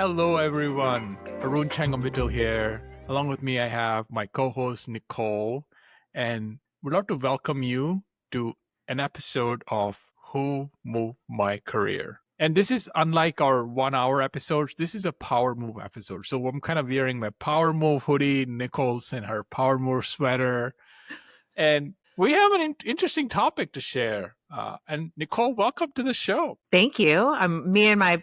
Hello, everyone. Arun Changambital here. Along with me, I have my co-host Nicole, and we'd love to welcome you to an episode of Who Moved My Career. And this is unlike our 1 hour episodes. This is a power move episode. So I'm kind of wearing my power move hoodie, Nicole's in her power move sweater, and we have an interesting topic to share. And Nicole, welcome to the show. Thank you. Me and my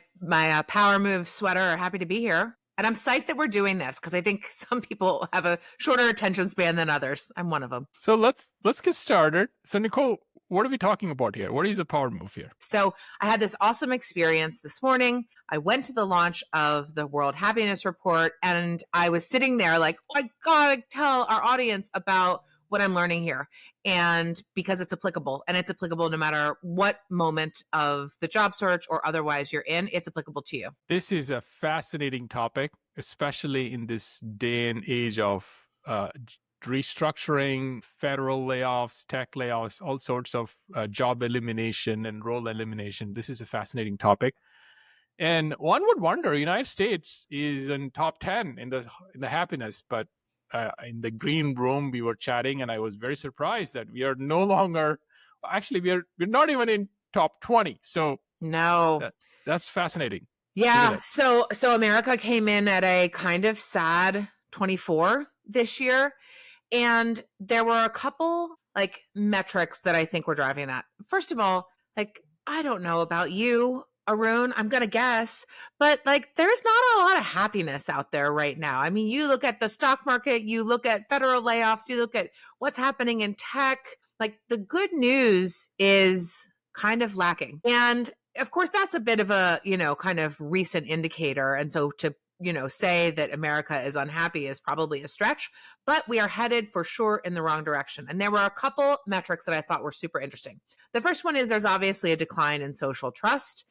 Power Move sweater are happy to be here. And I'm psyched that we're doing this because I think some people have a shorter attention span than others. I'm one of them. So let's get started. So Nicole, what are we talking about here? What is a power move here? So I had this awesome experience this morning. I went to the launch of the World Happiness Report, and I was sitting there like, oh, I gotta tell our audience about what I'm learning here. And because it's applicable, and it's applicable no matter what moment of the job search or otherwise you're in, it's applicable to you. This is a fascinating topic, especially in this day and age of restructuring, federal layoffs, tech layoffs, all sorts of job elimination and role elimination. This is a fascinating topic. And one would wonder, United States is in top 10 in the happiness, but in the green room we were chatting, and I was very surprised that we are no longer. Actually, we're not even in top 20. So no, that's fascinating. Yeah. So America came in at a kind of sad 24 this year, and there were a couple like metrics that I think were driving that. First of all, like I don't know about you, Arun, I'm going to guess, but like there's not a lot of happiness out there right now. I mean, you look at the stock market, you look at federal layoffs, you look at what's happening in tech, like the good news is kind of lacking. And of course, that's a bit of a, kind of recent indicator. And so to, say that America is unhappy is probably a stretch, but we are headed for sure in the wrong direction. And there were a couple metrics that I thought were super interesting. The first one is there's obviously a decline in social trust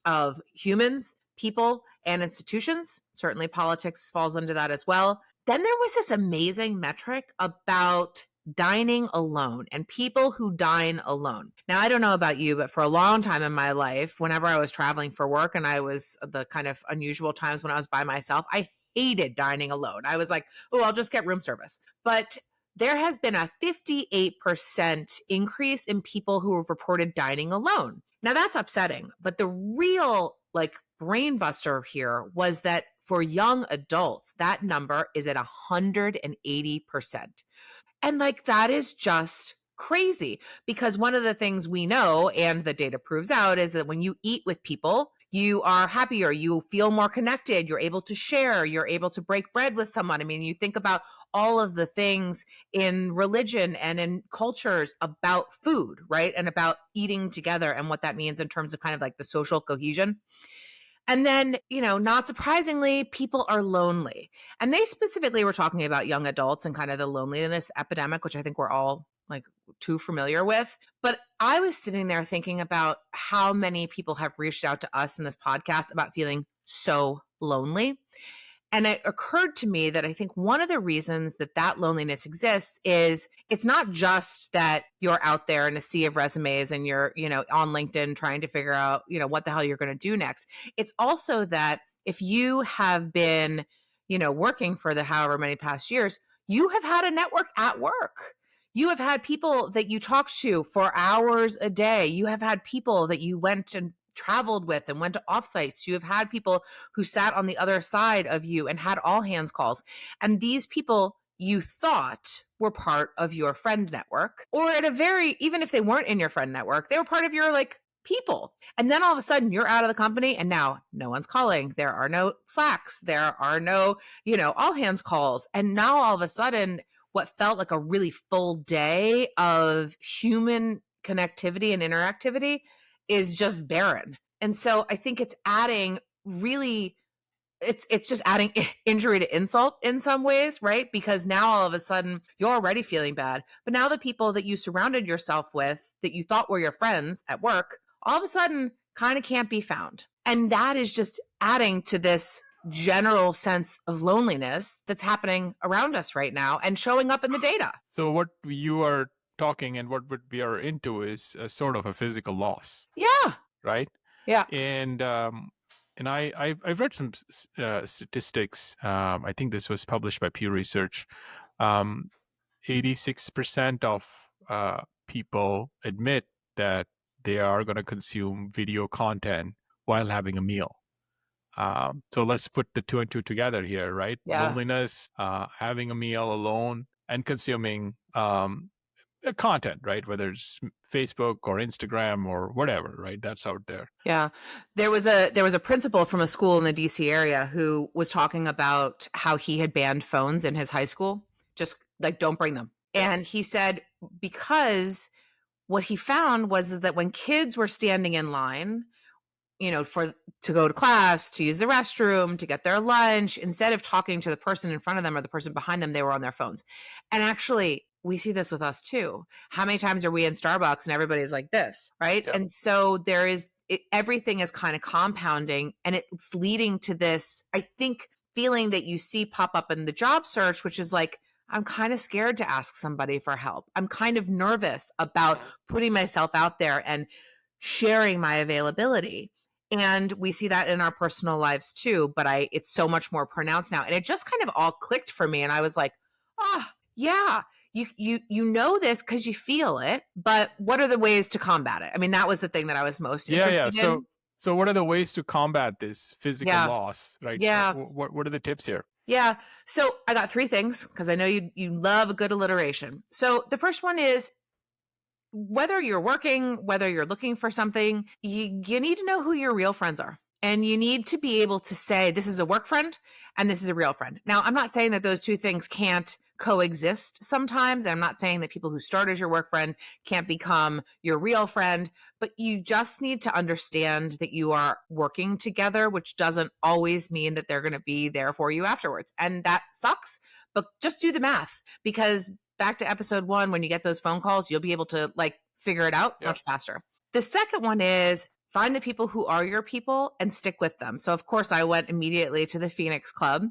of humans, people, and institutions. Certainly politics falls into that as well. Then there was this amazing metric about dining alone and people who dine alone. Now, I don't know about you, but for a long time in my life, whenever I was traveling for work and I was the kind of unusual times when I was by myself, I hated dining alone. I was like, oh, I'll just get room service. But there has been a 58% increase in people who have reported dining alone. Now, that's upsetting, but the real brain buster here was that for young adults, that number is at 180%. And that is just crazy, because one of the things we know, and the data proves out, is that when you eat with people, you are happier, you feel more connected, you're able to share, you're able to break bread with someone. I mean, you think about all of the things in religion and in cultures about food, right? And about eating together and what that means in terms of kind of the social cohesion. And then, not surprisingly, people are lonely. And they specifically were talking about young adults and kind of the loneliness epidemic, which I think we're all too familiar with. But I was sitting there thinking about how many people have reached out to us in this podcast about feeling so lonely. And it occurred to me that I think one of the reasons that loneliness exists is it's not just that you're out there in a sea of resumes and you're, on LinkedIn trying to figure out, what the hell you're going to do next. It's also that if you have been, working for the however many past years, you have had a network at work. You have had people that you talk to for hours a day. You have had people that you went and traveled with and went to offsites. You have had people who sat on the other side of you and had all hands calls. And these people you thought were part of your friend network, or even if they weren't in your friend network, they were part of your people. And then all of a sudden you're out of the company and now no one's calling. There are no Slacks. There are no, all hands calls. And now all of a sudden what felt like a really full day of human connectivity and interactivity is just barren. And so I think it's adding it's just adding injury to insult in some ways, right? Because now all of a sudden you're already feeling bad, but now the people that you surrounded yourself with that you thought were your friends at work, all of a sudden kind of can't be found. And that is just adding to this general sense of loneliness that's happening around us right now and showing up in the data. So what you are talking and what we are into is a sort of a physical loss. Yeah. Right? Yeah. And And I've read some statistics. I think this was published by Pew Research. 86% of people admit that they are going to consume video content while having a meal. So let's put the two and two together here, right? Yeah. Loneliness, having a meal alone, and consuming content, right? Whether it's Facebook or Instagram or whatever, right? That's out there. Yeah. There was a principal from a school in the DC area who was talking about how he had banned phones in his high school. Just like don't bring them. And he said because what he found was is that when kids were standing in line, for to go to class, to use the restroom, to get their lunch, instead of talking to the person in front of them or the person behind them, they were on their phones. And actually, we see this with us too. How many times are we in Starbucks and everybody's like this, right? Yep. And so everything is kind of compounding and it's leading to this, I think, feeling that you see pop up in the job search, which is like, I'm kind of scared to ask somebody for help. I'm kind of nervous about putting myself out there and sharing my availability. And we see that in our personal lives too, but it's so much more pronounced now. And it just kind of all clicked for me. And I was like, oh, yeah, you know this because you feel it, but what are the ways to combat it? I mean, that was the thing that I was most interested in. So what are the ways to combat this physical Yeah. loss, right? Yeah. What are the tips here? Yeah. So I got 3 things because I know you love a good alliteration. So the first one is whether you're working, whether you're looking for something, you need to know who your real friends are. And you need to be able to say, this is a work friend and this is a real friend. Now, I'm not saying that those two things can't coexist sometimes. And I'm not saying that people who start as your work friend can't become your real friend, but you just need to understand that you are working together, which doesn't always mean that they're going to be there for you afterwards. And that sucks, but just do the math because back to episode 1, when you get those phone calls, you'll be able to figure it out much faster. The second one is find the people who are your people and stick with them. So of course I went immediately to the Phoenix Club.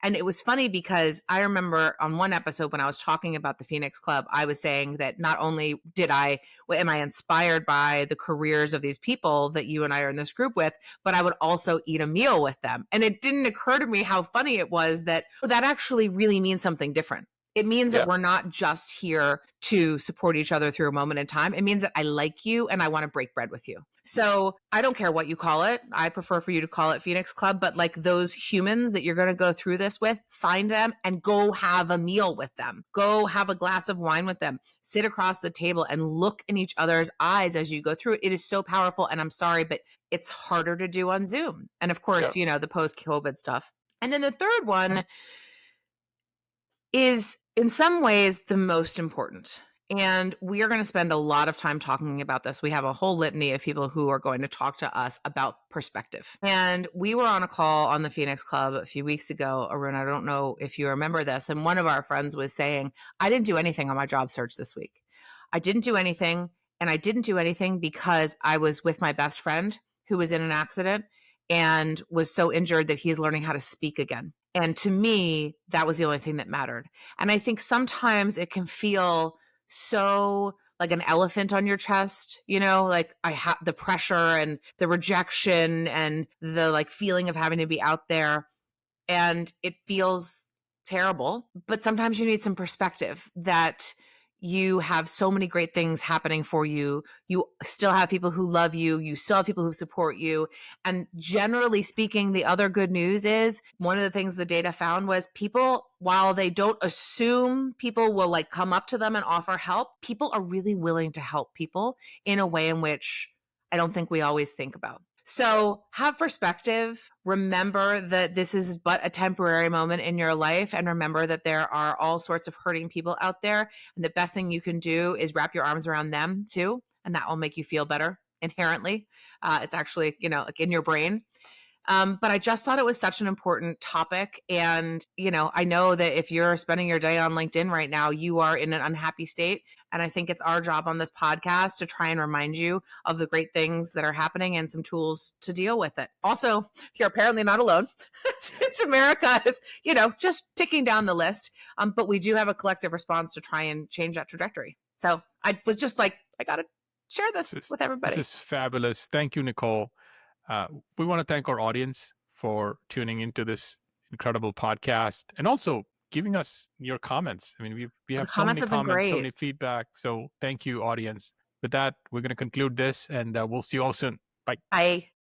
And it was funny because I remember on one episode when I was talking about the Phoenix Club, I was saying that not only am I inspired by the careers of these people that you and I are in this group with, but I would also eat a meal with them. And it didn't occur to me how funny it was that actually really means something different. It means that we're not just here to support each other through a moment in time. It means that I like you and I want to break bread with you. So I don't care what you call it. I prefer for you to call it Phoenix Club, but those humans that you're going to go through this with, find them and go have a meal with them. Go have a glass of wine with them. Sit across the table and look in each other's eyes as you go through it. It is so powerful. And I'm sorry, but it's harder to do on Zoom. And of course, the post-COVID stuff. And then the third one is in some ways the most important. And we are going to spend a lot of time talking about this. We have a whole litany of people who are going to talk to us about perspective. And we were on a call on the Phoenix Club a few weeks ago, Arun. I don't know if you remember this. And one of our friends was saying, I didn't do anything on my job search this week. I didn't do anything. And I didn't do anything because I was with my best friend who was in an accident and was so injured that he's learning how to speak again. And to me, that was the only thing that mattered. And I think sometimes it can feel so like an elephant on your chest, I have the pressure and the rejection and the feeling of having to be out there. And it feels terrible, but sometimes you need some perspective that you have so many great things happening for you. You still have people who love you. You still have people who support you. And generally speaking, the other good news is one of the things the data found was people, while they don't assume people will come up to them and offer help, people are really willing to help people in a way in which I don't think we always think about. So have perspective. Remember that this is but a temporary moment in your life. And remember that there are all sorts of hurting people out there. And the best thing you can do is wrap your arms around them too. And that will make you feel better inherently. It's actually, in your brain. But I just thought it was such an important topic. And, I know that if you're spending your day on LinkedIn right now, you are in an unhappy state. And I think it's our job on this podcast to try and remind you of the great things that are happening and some tools to deal with it. Also, you're apparently not alone. Since America is, just ticking down the list. But we do have a collective response to try and change that trajectory. So I was just I got to share this with everybody. This is fabulous. Thank you, Nicole. We want to thank our audience for tuning into this incredible podcast and also giving us your comments. I mean, we The have so comments many have been comments, so great. many feedback. So thank you, audience. With that, we're going to conclude this and we'll see you all soon. Bye. I